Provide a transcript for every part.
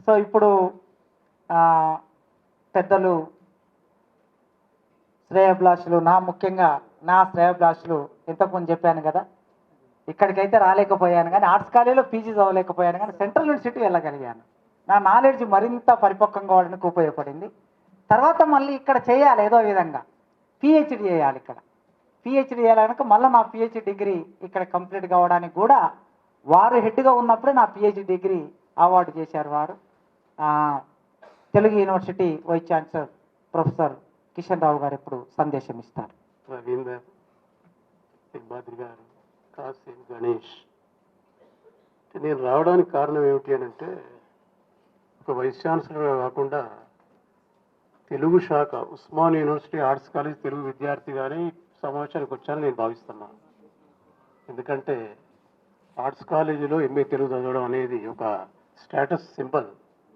So ఇప్పుడు పెద్దలు శ్రేయోభిలాషులు ముఖ్యంగా నా శ్రేయోభిలాషులు ఇంతకుముందు చెప్పాను కదా, ఇక్కడికైతే రాలేకపోయాను కానీ ఆర్ట్స్ కాలేజీలో పీజీ చదవలేకపోయాను కానీ సెంట్రల్ యూనివర్సిటీ వెళ్ళగలిగాను. నా నాలెడ్జ్ మరింత పరిపక్వంగా అవడానికి ఉపయోగపడింది. తర్వాత మళ్ళీ ఇక్కడ చేయాలి ఏదో విధంగా, పిహెచ్డి చేయాలి. ఇక్కడ పిహెచ్డి చేయాలనుక మళ్ళీ నా పిహెచ్డి డిగ్రీ ఇక్కడ కంప్లీట్ కావడానికి కూడా వారు హెడ్గా ఉన్నప్పుడే నా పిహెచ్డి డిగ్రీ అవార్డు చేశారు వారు. Telugu university vice chancellor professor Kishan Rao garu ఇప్పుడు సందేశం ఇస్తారు. రవీందర్, సింబాద్రి గారు, కాసిం, గణేష్, నేను రావడానికి కారణం ఏమిటి అని అంటే, ఒక వైస్ ఛాన్సలర్ కాకుండా తెలుగు శాఖ Osman university arts college Telugu విద్యార్థిగానే సమావేశానికి వచ్చానని నేను భావిస్తున్నాను. ఎందుకంటే ఆర్ట్స్ కాలేజీలో ఎంఏ తెలుగు చదవడం అనేది ఒక స్టేటస్ సింబల్.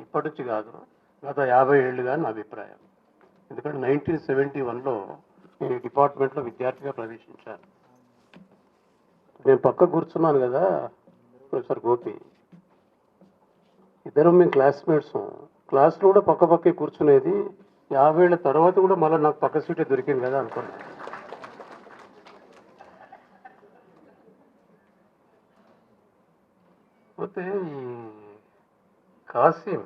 ఇప్పటి నుంచి కాదు, గత 50 ఏళ్ళుగా నా అభిప్రాయం. ఎందుకంటే 1971లో నేను ఈ డిపార్ట్మెంట్లో విద్యార్థిగా ప్రవేశించాను. నేను పక్క కూర్చున్నాను కదా ప్రొఫెసర్ గోపి, ఇద్దరం మేము క్లాస్మేట్స్. క్లాస్లో కూడా పక్క పక్కే కూర్చునేది. 50 ఏళ్ళ తర్వాత కూడా మళ్ళీ నాకు పక్క సీటే దొరికింది కదా అనుకున్నాను. పోతే ఈ కాసిం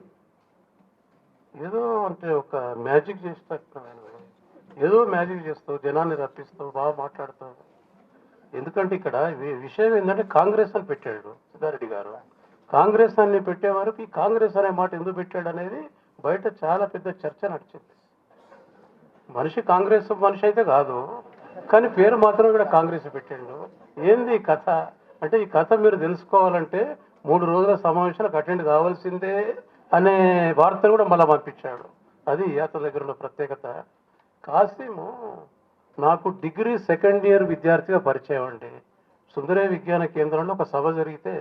ఏదో అంటే ఒక మ్యాజిక్ చేస్తాను, ఏదో మ్యాజిక్ చేస్తావు, జనాన్ని రప్పిస్తావు, బాగా మాట్లాడతావు. ఎందుకంటే ఇక్కడ విషయం ఏంటంటే కాంగ్రెస్ అని పెట్టాడు సిద్ధారెడ్డి గారు. కాంగ్రెస్ అని పెట్టే వరకు ఈ కాంగ్రెస్ అనే మాట ఎందుకు పెట్టాడు అనేది బయట చాలా పెద్ద చర్చ నడిచింది. మనిషి కాంగ్రెస్ మనిషి అయితే కాదు, కానీ పేరు మాత్రం ఇక్కడ కాంగ్రెస్ పెట్టాడు. ఏంది ఈ కథ అంటే, ఈ కథ మీరు తెలుసుకోవాలంటే 3 రోజుల సమావేశాలకు అటెండ్ కావాల్సిందే అనే వార్తను కూడా మళ్ళీ పంపించాడు. అది అతని దగ్గర ఉన్న ప్రత్యేకత. కాసిము నాకు డిగ్రీ సెకండ్ ఇయర్ విద్యార్థిగా పరిచయం అండి. సుందరయ్య విజ్ఞాన కేంద్రంలో ఒక సభ జరిగితే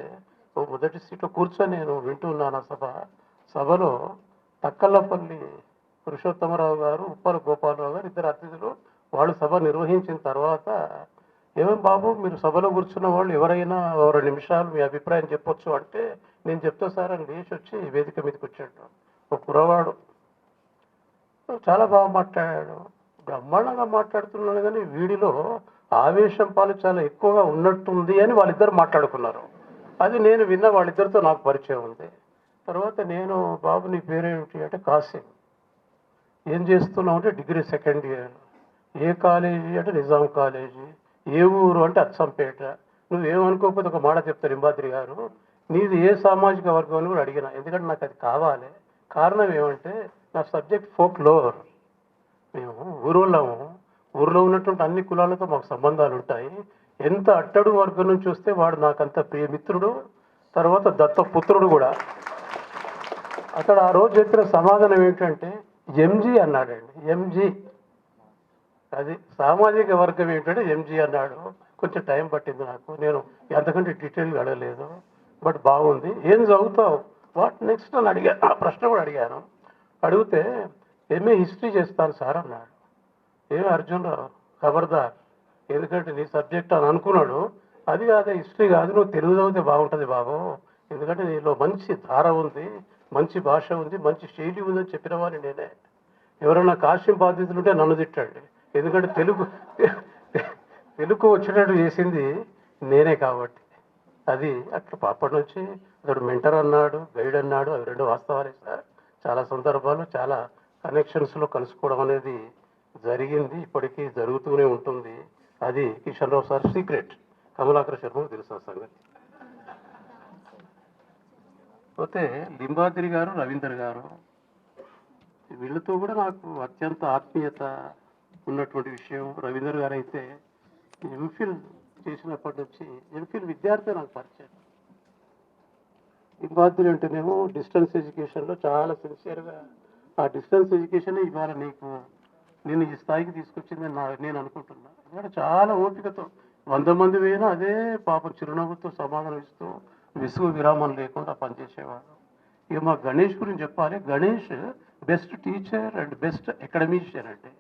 మొదటి సీట్లో కూర్చొని నేను వింటున్నాను. ఆ సభలో తక్కల్లపల్లి పురుషోత్తమరావు గారు, ఉప్పల గోపాలరావు గారు ఇద్దరు అతిథులు. వాళ్ళు సభ నిర్వహించిన తర్వాత, ఏమేం బాబు మీరు సభలో కూర్చున్న వాళ్ళు ఎవరైనా 2 నిమిషాలు మీ అభిప్రాయం చెప్పొచ్చు అంటే, నేను చెప్తా సార్ అని లేచి వచ్చి వేదిక మీదకి వచ్చాడు. ఒక కురవాడు చాలా బాగా మాట్లాడాడు, బ్రహ్మాండంగా మాట్లాడుతున్నాడు, కానీ వీడిలో ఆవేశం పాలు చాలా ఎక్కువగా ఉన్నట్టుంది అని వాళ్ళిద్దరు మాట్లాడుకున్నారు. అది నేను విన్న, వాళ్ళిద్దరితో నాకు పరిచయం ఉంది. తర్వాత నేను, బాబు నీ పేరేమిటి అంటే కాసిం. ఏం చేస్తున్నావు అంటే డిగ్రీ సెకండ్ ఇయర్. ఏ కాలేజీ అంటే నిజాం కాలేజీ. ఏ ఊరు అంటే అచ్చంపేట. నువ్వేమనుకోకపోతే ఒక మాట చెప్తారు సింబాద్రి గారు, నీది ఏ సామాజిక వర్గం అని కూడా అడిగిన. ఎందుకంటే నాకు అది కావాలి. కారణం ఏమంటే నా సబ్జెక్ట్ ఫోక్ లోర్. మేము ఊరిలో ఉన్నటువంటి అన్ని కులాలతో మాకు సంబంధాలు ఉంటాయి. ఎంత అట్టడు వర్గం నుంచి వస్తే వాడు నాకంత ప్రియమిత్రుడు, తర్వాత దత్తపుత్రుడు కూడా. అక్కడ ఆ రోజు చెప్పిన సమాధానం ఏంటంటే ఎంజీ అన్నాడండి. ఎంజీ, అది సామాజిక వర్గం ఏంటంటే ఎంజీ అన్నాడు. కొంచెం టైం పట్టింది నాకు, నేను ఎంతకంటే డీటెయిల్గా అడగలేదు. బట్ బాగుంది. ఏం చదువుతావు, వాట్ నెక్స్ట్ అని అడిగా. ఆ ప్రశ్న కూడా అడిగాను. అడిగితే ఎంఏ హిస్టరీ చేస్తాను సార్ అన్నాడు. ఏమి అర్జున్ రావు ఖబర్దార్, ఎందుకంటే నీ సబ్జెక్ట్ అని అనుకున్నాడు. అది కాదు, హిస్టరీ కాదు, నువ్వు తెలుగు చదివితే బాగుంటుంది బాబు, ఎందుకంటే నీలో మంచి ధార ఉంది, మంచి భాష ఉంది, మంచి శైలి ఉందని చెప్పిన వాడిని నేనే. ఎవరైనా కాశ్యం బాధ్యతలు ఉంటే నన్ను తిట్టండి, ఎందుకంటే తెలుగు వచ్చేటట్టు చేసింది నేనే కాబట్టి. అది అట్లా అప్పటి నుంచి అతడు మెంటర్ అన్నాడు, గైడ్ అన్నాడు. అవి 2 వాస్తవాలే సార్. చాలా సందర్భాలు, చాలా కనెక్షన్స్లో కలుసుకోవడం అనేది జరిగింది, ఇప్పటికీ జరుగుతూనే ఉంటుంది. అది కిషన్ రావు సార్ సీక్రెట్. కమలాకర్ శర్మకు తెలుసు ఆ సంగతి. పోతే లింబాద్రి గారు, రవీందర్ గారు, వీళ్ళతో కూడా నాకు అత్యంత ఆత్మీయత ఉన్నటువంటి విషయం. రవీందర్ గారు అయితే ఎంఫిల్ చేసినప్పటి నుంచి ఎంఫిల్ విద్యార్థి నాకు పరిచయం. లింబాద్రి అంటేనేమో డిస్టెన్స్ ఎడ్యుకేషన్లో చాలా సిన్సియర్గా, ఆ డిస్టెన్స్ ఎడ్యుకేషన్ ఇవాళ నేను ఈ స్థాయికి తీసుకొచ్చిందని నేను అనుకుంటున్నా. ఇవాళ చాలా ఓపికతో 100 మంది పోయినా అదే పాపం చిరునవ్వుతో సమాధానం ఇస్తూ విసుగు విరామం లేకుండా పనిచేసేవాడు. ఇక మా గణేష్ గురించి చెప్పాలి. Ganesh best teacher and best academician అండి.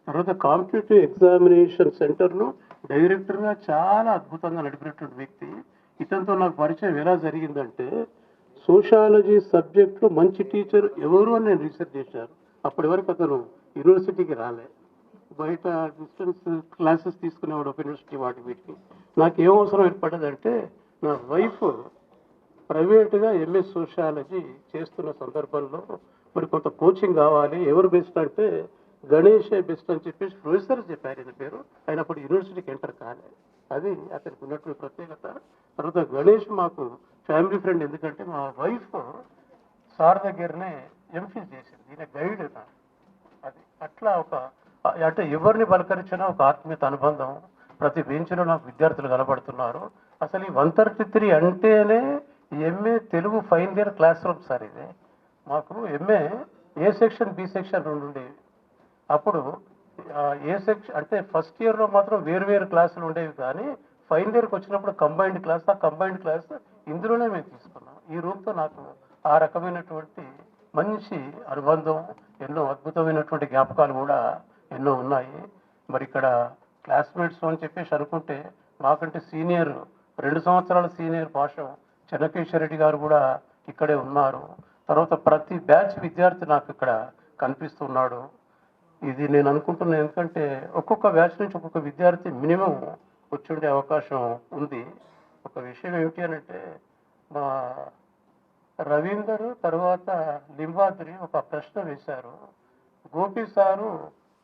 తర్వాత కాంపిటేటివ్ ఎగ్జామినేషన్ సెంటర్ను డైరెక్టర్గా చాలా అద్భుతంగా నడిపినటువంటి వ్యక్తి. ఇతనితో నాకు పరిచయం ఎలా జరిగిందంటే, సోషాలజీ సబ్జెక్ట్లో మంచి టీచర్ ఎవరు అని నేను రీసెర్చ్ చేశాను. అప్పటి వరకు అతను యూనివర్సిటీకి రాలే, బయట డిస్టెన్స్ క్లాసెస్ తీసుకునేవాడు ఒక యూనివర్సిటీ వాటి వీటికి. నాకు ఏం అవసరం ఏర్పడ్డదంటే, నా వైఫ్ ప్రైవేట్గా ఎంఏ సోషాలజీ చేస్తున్న సందర్భంలో మరి కొంత కోచింగ్ కావాలి, ఎవరు బెస్ట్ అంటే గణేషే బెస్ట్ అని చెప్పేసి ప్రొఫెసర్ చెప్పారు. ఆయన పేరు అయినప్పుడు యూనివర్సిటీకి ఎంటర్ కాలే, అది అతనికి ఉన్నటువంటి ప్రత్యేకత. తర్వాత గణేష్ మాకు ఫ్యామిలీ ఫ్రెండ్, ఎందుకంటే మా వైఫ్ సార్ దగ్గరనే ఎంఫిల్ చేసింది, ఈయన గైడ్ నాకు. అది అట్లా ఒక అంటే ఎవరిని పలకరించినా ఒక ఆత్మీయత అనుబంధం. ప్రతి బెంచ్లో నాకు విద్యార్థులు కనబడుతున్నారు. అసలు ఈ 133 అంటేనే MA Telugu final year class room sir ఇది. మాకు ఎంఏ ఏ సెక్షన్ బి సెక్షన్ రెండు ఉండేవి. అప్పుడు ఏ సెక్షన్ అంటే ఫస్ట్ ఇయర్లో మాత్రం వేరు వేరు క్లాసులు ఉండేవి, కానీ ఫైనల్ ఇయర్కి వచ్చినప్పుడు కంబైన్డ్ క్లాస్. ఆ కంబైన్డ్ క్లాస్ ఇందులోనే మేము తీసుకున్నాం. ఈ రూమ్తో నాకు ఆ రకమైనటువంటి మంచి అనుబంధం, ఎన్నో అద్భుతమైనటువంటి జ్ఞాపకాలు కూడా ఎన్నో ఉన్నాయి. మరి ఇక్కడ క్లాస్మేట్స్ అని చెప్పేసి అనుకుంటే మాకంటే సీనియర్ 2 సంవత్సరాల సీనియర్ పాషం చెన్నకేశ్వర రెడ్డి గారు కూడా ఇక్కడే ఉన్నారు. తర్వాత ప్రతి బ్యాచ్ విద్యార్థి నాకు ఇక్కడ కనిపిస్తున్నాడు. ఇది నేను అనుకుంటున్నాను, ఎందుకంటే ఒక్కొక్క బ్యాచ్ నుంచి ఒక్కొక్క విద్యార్థి మినిమం వచ్చుండే అవకాశం ఉంది. ఒక విషయం ఏమిటి అని అంటే, మా రవీందర్ తర్వాత లింబాద్రి ఒక ప్రశ్న వేశారు. గోపి సారు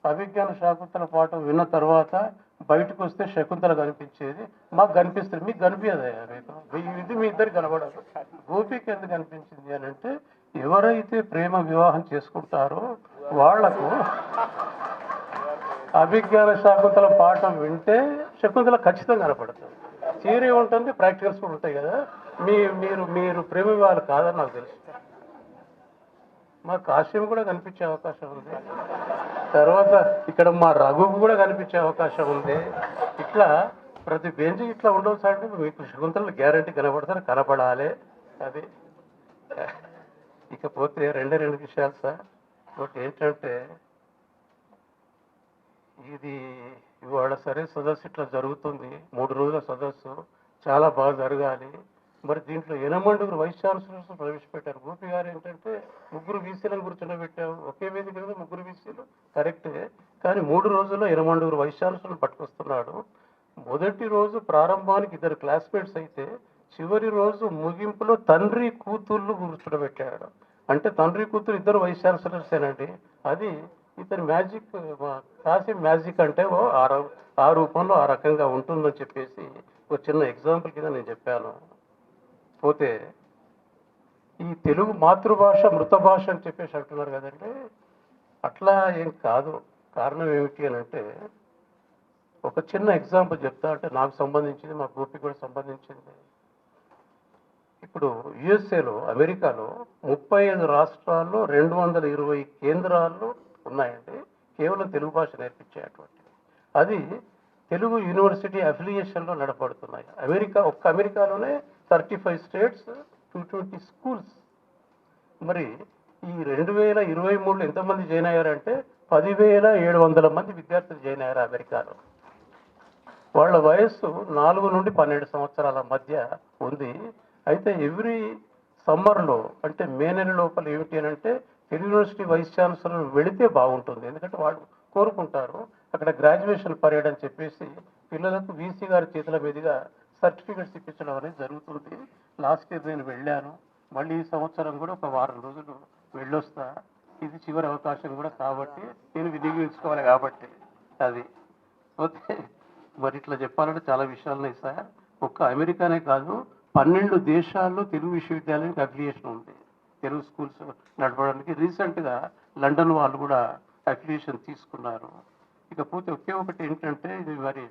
అభిజ్ఞాన శాకుంతల పాఠం విన్న తర్వాత బయటకు వస్తే శకుంతల కనిపించేది, మాకు కనిపిస్తుంది, మీకు కనిపించదయ్యా, మీకు ఇది మీ ఇద్దరు కనబడదు. గోపికి ఎందుకు కనిపించింది అని అంటే, ఎవరైతే ప్రేమ వివాహం చేసుకుంటారో వాళ్లకు అభిజ్ఞాన శాకుంతల పాఠం వింటే శకుంతల ఖచ్చితంగా కనపడుతుంది. థియరీ ఉంటుంది, ప్రాక్టికల్స్ కూడా ఉంటాయి కదా. మీరు మీరు ప్రేమ వివాహాలు కాదని నాకు తెలుసు. మా కాశ్యం కూడా కనిపించే అవకాశం ఉంది, తర్వాత ఇక్కడ మా రఘుకు కూడా కనిపించే అవకాశం ఉంది. ఇట్లా ప్రతి బెంచ్ ఇట్లా ఉండవచ్చు అంటే మీకు శకుంతలు గ్యారంటీ కనపడతారు, కనపడాలి. అది ఇకపోతే రెండు విషయాలు సార్. ఒకటి ఏంటంటే, ఇది ఇవాళ సరే సదస్సు ఇట్లా జరుగుతుంది, 3 రోజుల సదస్సు చాలా బాగా జరగాలి. మరి దీంట్లో 8 వైస్ ఛాన్సలర్స్ ప్రవేశపెట్టారు. గోపి గారు ఏంటంటే 3 వీసీలను కూర్చొని ఒకే వేదిక మీద 3 వీసీలు కరెక్టే, కానీ 3 రోజుల్లో 8 వైస్ ఛాన్సలర్లు పట్టుకొస్తున్నాడు. మొదటి రోజు ప్రారంభానికి 2 క్లాస్మేట్స్ అయితే, చివరి రోజు ముగింపులో తండ్రి కూతుర్లు కూర్చోబెట్టాడు. అంటే తండ్రి కూతురు 2 వైస్ ఛాన్సలర్సేనండి. అది ఇతని మ్యాజిక్, కాసి మ్యాజిక్ అంటే ఆ రూపంలో ఆ రకంగా ఉంటుందని చెప్పేసి ఒక చిన్న ఎగ్జాంపుల్ కింద నేను చెప్పాను. పోతే ఈ తెలుగు మాతృభాష మృత భాష అని చెప్పేసి అంటున్నారు కదండి, అట్లా ఏం కాదు. కారణం ఏమిటి అని అంటే, ఒక చిన్న ఎగ్జాంపుల్ చెప్తా. అంటే నాకు సంబంధించింది, మా గ్రూప్కి కూడా సంబంధించింది. ఇప్పుడు యుఎస్ఏలో, అమెరికాలో 35 రాష్ట్రాల్లో 220 కేంద్రాలు ఉన్నాయండి, కేవలం తెలుగు భాష నేర్పించేటువంటి. అది తెలుగు యూనివర్సిటీ అఫిలియేషన్లో నడపడుతున్నాయి. అమెరికాలోనే 35 స్టేట్స్, 220 స్కూల్స్. మరి ఈ 2023లో ఎంతమంది జాయిన్ అయ్యారంటే 10,700 మంది విద్యార్థులు జాయిన్ అయ్యారు అమెరికాలో. వాళ్ళ వయస్సు 4 నుండి 12 సంవత్సరాల మధ్య ఉంది. అయితే ఎవ్రీ సమ్మర్లో అంటే మే నెల లోపల ఏమిటి అని అంటే, తెలుగు యూనివర్సిటీ వైస్ ఛాన్సలర్ వెళితే బాగుంటుంది. ఎందుకంటే వాళ్ళు కోరుకుంటారు అక్కడ గ్రాడ్యుయేషన్ పరేడ్ అని చెప్పేసి పిల్లలకు వీసీ గారి చేతుల మీదుగా సర్టిఫికెట్స్ ఇప్పించడం అనేది జరుగుతుంది. లాస్ట్ ఇయర్ నేను వెళ్ళాను, మళ్ళీ ఈ సంవత్సరం కూడా ఒక వారం రోజులు వెళ్ళొస్తా. ఇది చివరి అవకాశం కూడా కాబట్టి నేను వినియోగించుకోవాలి కాబట్టి. అది ఓకే. మరి ఇట్లా చెప్పాలంటే చాలా విషయాలు ఉన్నాయి సార్. ఒక్క అమెరికానే కాదు, 12 దేశాల్లో తెలుగు విశ్వవిద్యాలయానికి అఫిలియేషన్ ఉంది, తెలుగు స్కూల్స్ నడపడానికి. రీసెంట్గా లండన్ వాళ్ళు కూడా అఫిలియేషన్ తీసుకున్నారు. ఇకపోతే ఒకే ఒకటి ఏంటంటే, ఇది మరి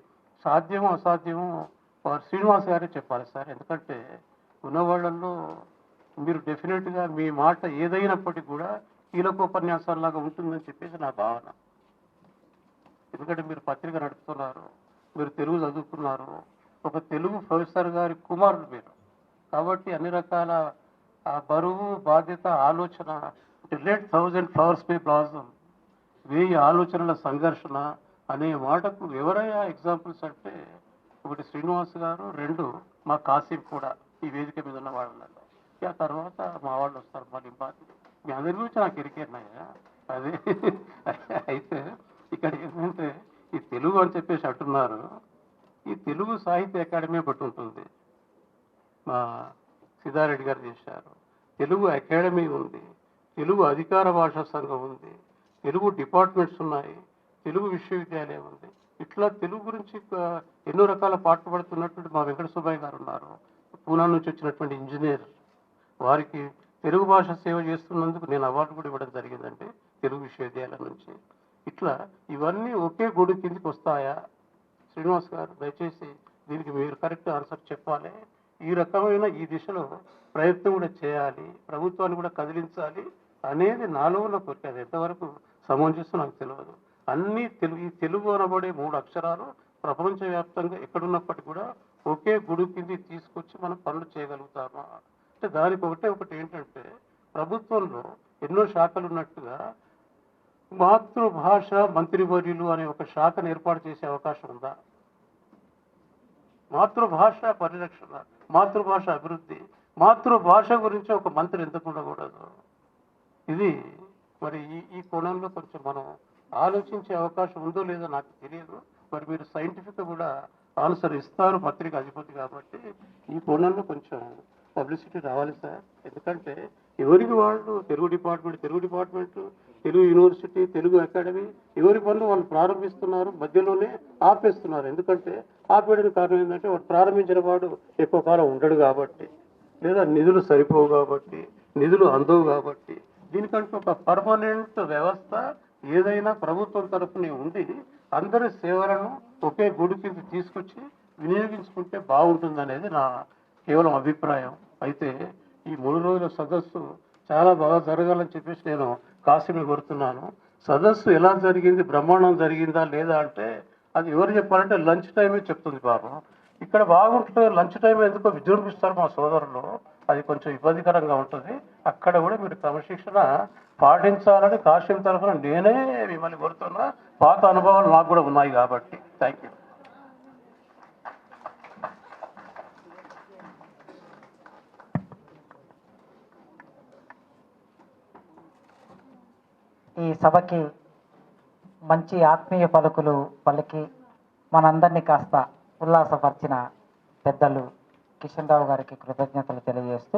సాధ్యమో అసాధ్యమో వారు శ్రీనివాస్ గారే చెప్పాలి సార్. ఎందుకంటే ఉన్నవాళ్లలో మీరు డెఫినెట్గా మీ మాట ఏదైనప్పటికీ కూడా కీలకోపన్యాసాలాగా ఉంటుందని చెప్పేసి నా భావన. ఎందుకంటే మీరు పత్రిక నడుపుతున్నారు, మీరు తెలుగు చదువుకున్నారు, ఒక తెలుగు ప్రొఫెసర్ గారి కుమారుడు మీరు కాబట్టి అన్ని రకాల బరువు, బాధ్యత, ఆలోచన. లెట్ 1000 ఫ్లవర్స్ మే బ్లాసమ్, 1000 ఆలోచనల సంఘర్షణ అనే మాటకు ఎవరయ్యా ఎగ్జాంపుల్స్ అంటే, ఒకటి శ్రీనివాస్ గారు, 2 మా కాసిం కూడా ఈ వేదిక మీద ఉన్న వాళ్ళలో. ఆ తర్వాత మా వాళ్ళు వస్తారు మళ్ళీ మీ అందరి గురించి నాకు ఇరికేనాయా అది. అయితే ఇక్కడ ఏంటంటే ఈ తెలుగు అని చెప్పేసి అంటున్నారు. ఈ తెలుగు సాహిత్య అకాడమీ ఒకటి ఉంటుంది, మా సిద్ధారెడ్డి గారు చేశారు. తెలుగు అకాడమీ ఉంది, తెలుగు అధికార భాషా సంఘం ఉంది, తెలుగు డిపార్ట్మెంట్స్ ఉన్నాయి, తెలుగు విశ్వవిద్యాలయం ఉంది. ఇట్లా తెలుగు గురించి ఎన్నో రకాల పాటలు పడుతున్నటువంటి మా వెంకట సుబ్బయ్య గారు ఉన్నారు, పూనా నుంచి వచ్చినటువంటి ఇంజనీర్. వారికి తెలుగు భాష సేవ చేస్తున్నందుకు నేను అవార్డు కూడా ఇవ్వడం జరిగిందండి తెలుగు విశ్వవిద్యాలయం నుంచి. ఇట్లా ఇవన్నీ ఒకే గొడుగు కిందికి వస్తాయా? శ్రీనివాస్ గారు దయచేసి దీనికి మీరు కరెక్ట్ ఆన్సర్ చెప్పాలి. ఈ రకమైన ఈ దిశలో ప్రయత్నం కూడా చేయాలి, ప్రభుత్వాన్ని కూడా కదిలించాలి అనేది నాలో ఉన్న కోరిక. అది ఎంతవరకు సమంజసం నాకు తెలియదు. అన్ని ఈ తెలుగు అనబడే 3 అక్షరాలు ప్రపంచవ్యాప్తంగా ఎక్కడున్నప్పటికీ కూడా ఒకే గుడి కింద తీసుకొచ్చి మనం పనులు చేయగలుగుతామా అంటే దానికి ఒకటి ఏంటంటే, ప్రభుత్వంలో ఎన్నో శాఖలు ఉన్నట్టుగా మాతృభాష మంత్రివర్యులు అనే ఒక శాఖను ఏర్పాటు చేసే అవకాశం ఉందా? మాతృభాష పరిరక్షణ, మాతృభాష అభివృద్ధి, మాతృభాష గురించి ఒక మంత్రి ఎందుకు ఉండకూడదు? ఇది మరి ఈ కోణంలో కొంచెం మనం ఆలోచించే అవకాశం ఉందో లేదో నాకు తెలియదు. మరి మీరు సైంటిఫిక్ కూడా ఆన్సర్ ఇస్తారు, పత్రిక అధిపతి కాబట్టి ఈ కోణంలో కొంచెం పబ్లిసిటీ రావాలి సార్. ఎందుకంటే ఎవరికి వాళ్ళు Telugu department, Telugu university, Telugu academy ఎవరి పనులు వాళ్ళు ప్రారంభిస్తున్నారు, మధ్యలోనే ఆపేస్తున్నారు. ఎందుకంటే ఆపేయడానికి కారణం ఏంటంటే వాడు ప్రారంభించిన వాడు ఎక్కువ కాలం ఉండడు కాబట్టి, లేదా నిధులు సరిపోవు కాబట్టి, నిధులు అందవు కాబట్టి. దీనికంటే ఒక పర్మనెంట్ వ్యవస్థ ఏదైనా ప్రభుత్వం తరఫున ఉండి అందరి సేవలను ఒకే గుడి కింద తీసుకొచ్చి వినియోగించుకుంటే బాగుంటుందనేది నా కేవలం అభిప్రాయం. అయితే ఈ 3 రోజుల సదస్సు చాలా బాగా జరగాలని చెప్పేసి నేను కాశీని కోరుతున్నాను. సదస్సు ఎలా జరిగింది, బ్రహ్మాండం జరిగిందా లేదా అంటే అది ఎవరు చెప్పాలంటే లంచ్ టైమే చెప్తుంది పాపం. ఇక్కడ బాగుంటుంది, లంచ్ టైం ఎందుకో విజృంభిస్తారు మా సోదరులు, అది కొంచెం ఇబ్బందికరంగా ఉంటుంది. అక్కడ కూడా మీరు క్రమశిక్షణ పాటించాలని కాశీ తరఫున నేనే మిమ్మల్ని కోరుతున్నా. పాత అనుభవాలు నాకు కూడా ఉన్నాయి కాబట్టి. Thank you. ఈ సభకి మంచి ఆత్మీయ పలుకులు పలికి మనందరినీ కాస్త ఉల్లాసపరిచిన పెద్దలు కిషన్ రావు గారికి కృతజ్ఞతలు తెలియజేస్తూ